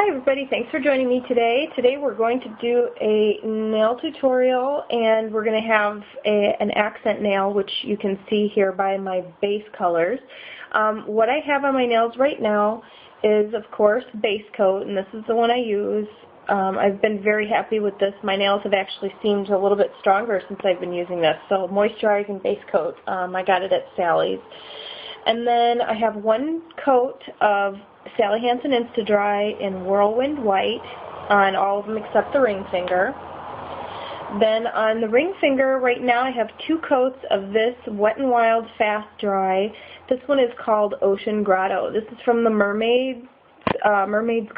Hi everybody, thanks for joining me today. Today we're going to do a nail tutorial and we're going to have an accent nail, which you can see here by my base colors. What I have on my nails right now is of course base coat, and this is the one I use. I've been very happy with this. My nails have actually seemed a little bit stronger since I've been using this. So moisturizing base coat, I got it at Sally's. And then I have one coat of Sally Hansen Insta-Dry in Whirlwind White on all of them except the ring finger. Then on the ring finger right now I have two coats of this Wet n Wild Fast Dry. This one is called Ocean Grotto. This is from the Mermaid's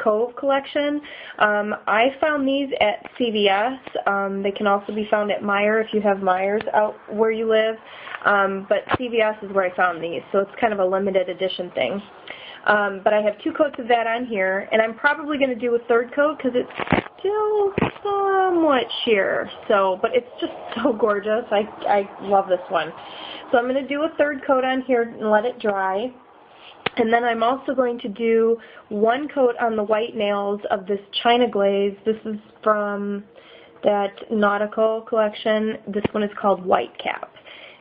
Cove collection. I found these at CVS. They can also be found at Meijer if you have Meijers out where you live. But CVS is where I found these, so it's kind of a limited edition thing. But I have two coats of that on here, and I'm probably going to do a third coat because it's still somewhat sheer. But it's just so gorgeous. I love this one. So I'm going to do a third coat on here and let it dry. And then I'm also going to do one coat on the white nails of this China Glaze. This is from that Nautical collection. This one is called White Cap.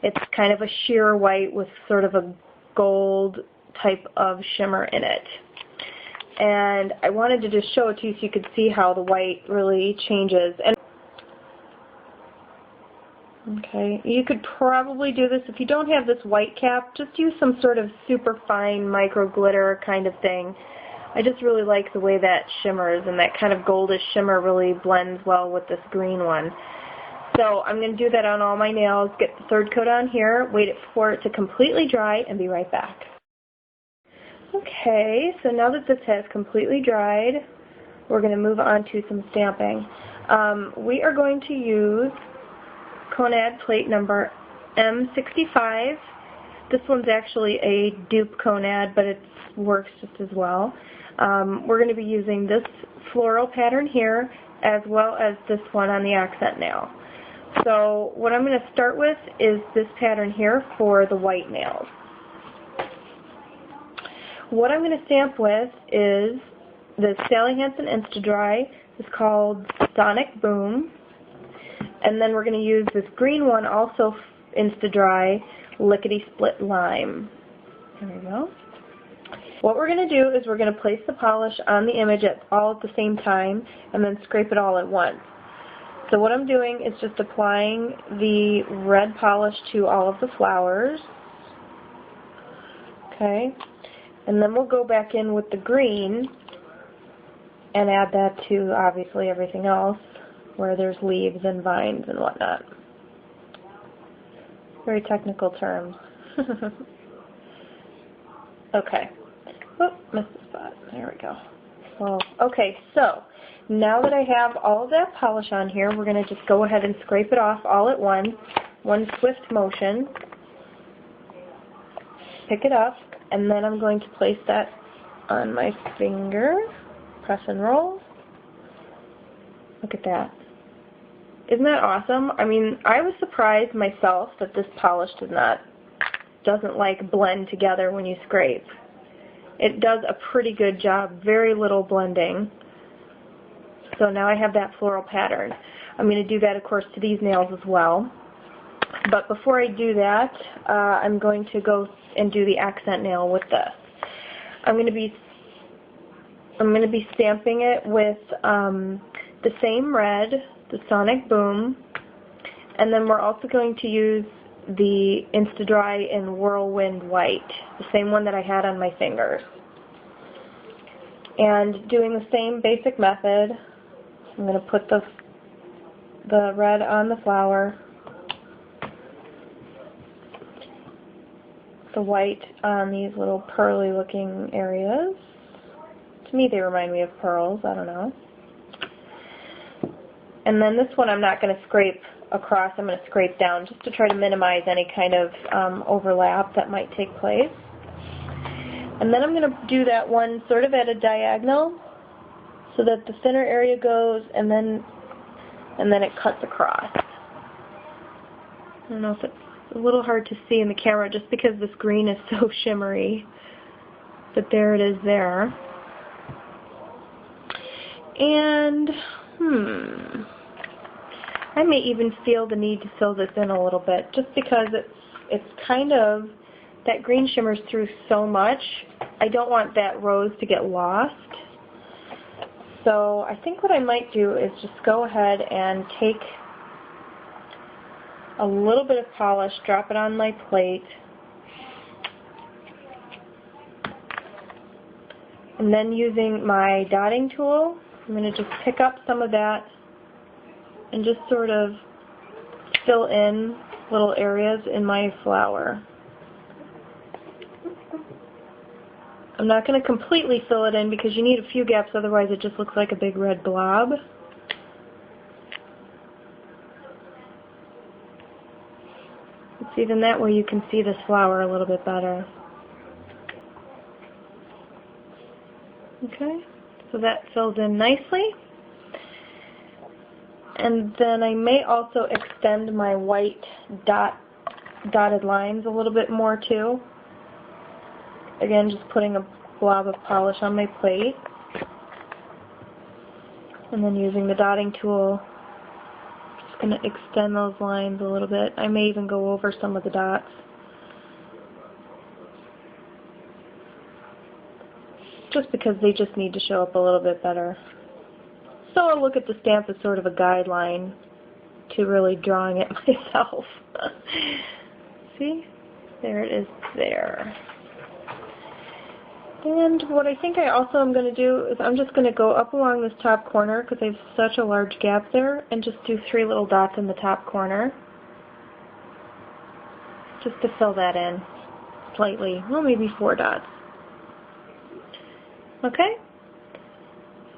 It's kind of a sheer white with sort of a gold type of shimmer in it. And I wanted to just show it to you so you could see how the white really changes. And okay, you could probably do this. If you don't have this white cap, just use some sort of super fine micro glitter kind of thing. I just really like the way that shimmers, and that kind of goldish shimmer really blends well with this green one. So I'm going to do that on all my nails, get the third coat on here, wait for it to completely dry, and be right back. Okay, so now that this has completely dried, we're going to move on to some stamping. We are going to use Konad plate number M65. This one's actually a dupe Konad, but it works just as well. We're going to be using this floral pattern here as well as this one on the accent nail. So what I'm going to start with is this pattern here for the white nails. What I'm going to stamp with is the Sally Hansen Insta-Dry. It's called Sonic Boom. And then we're going to use this green one, also Insta-Dry, Lickety Split Lime. There we go. What we're going to do is we're going to place the polish on the image all at the same time and then scrape it all at once. So what I'm doing is just applying the red polish to all of the flowers. Okay. And then we'll go back in with the green and add that to obviously everything else where there's leaves and vines and whatnot. Very technical terms. Okay. Oh, missed the spot. There we go. Well, okay, so now that I have all of that polish on here, we're going to just go ahead and scrape it off all at once, one swift motion. Pick it up, and then I'm going to place that on my finger. Press and roll. Look at that. Isn't that awesome? I mean, I was surprised myself that this polish doesn't like blend together when you scrape. It does a pretty good job, very little blending. So now I have that floral pattern. I'm going to do that, of course, to these nails as well. But before I do that, I'm going to go and do the accent nail with this. I'm going to be stamping it with the same red, the Sonic Boom, and then we're also going to use the Insta-Dry in Whirlwind White, the same one that I had on my fingers. And doing the same basic method, I'm going to put the red on the flower, the white on these little pearly looking areas. To me they remind me of pearls, I don't know. And then this one I'm not going to scrape across, I'm going to scrape down just to try to minimize any kind of overlap that might take place. And then I'm going to do that one sort of at a diagonal so that the thinner area goes and then it cuts across. I don't know if it's a little hard to see in the camera just because this green is so shimmery, but there it is there. And, I may even feel the need to fill this in a little bit just because it's kind of, that green shimmers through so much. I don't want that rose to get lost. So I think what I might do is just go ahead and take a little bit of polish, drop it on my plate, and then using my dotting tool, I'm going to just pick up some of that and just sort of fill in little areas in my flower. I'm not going to completely fill it in because you need a few gaps, otherwise it just looks like a big red blob. See, then that way you can see this flower a little bit better. Okay, so that fills in nicely. And then I may also extend my white dotted lines a little bit more too. Again, just putting a blob of polish on my plate. And then using the dotting tool, just going to extend those lines a little bit. I may even go over some of the dots. Just because they just need to show up a little bit better. So I'll look at the stamp as sort of a guideline to really drawing it myself. See? There it is there. And what I think I also am going to do is I'm just going to go up along this top corner because I have such a large gap there and just do 3 little dots in the top corner. Just to fill that in slightly. Well, maybe 4 dots. Okay?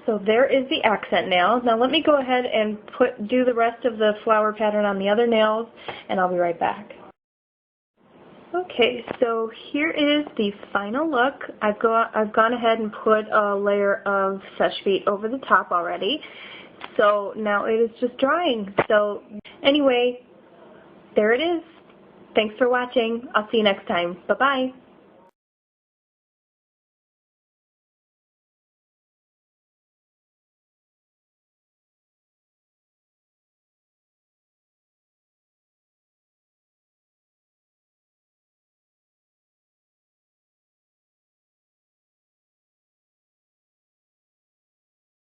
So there is the accent nail. Now let me go ahead and do the rest of the flower pattern on the other nails, and I'll be right back. Okay, so here is the final look. I've gone ahead and put a layer of Seche over the top already. So now it is just drying. So anyway, there it is. Thanks for watching. I'll see you next time. Bye-bye.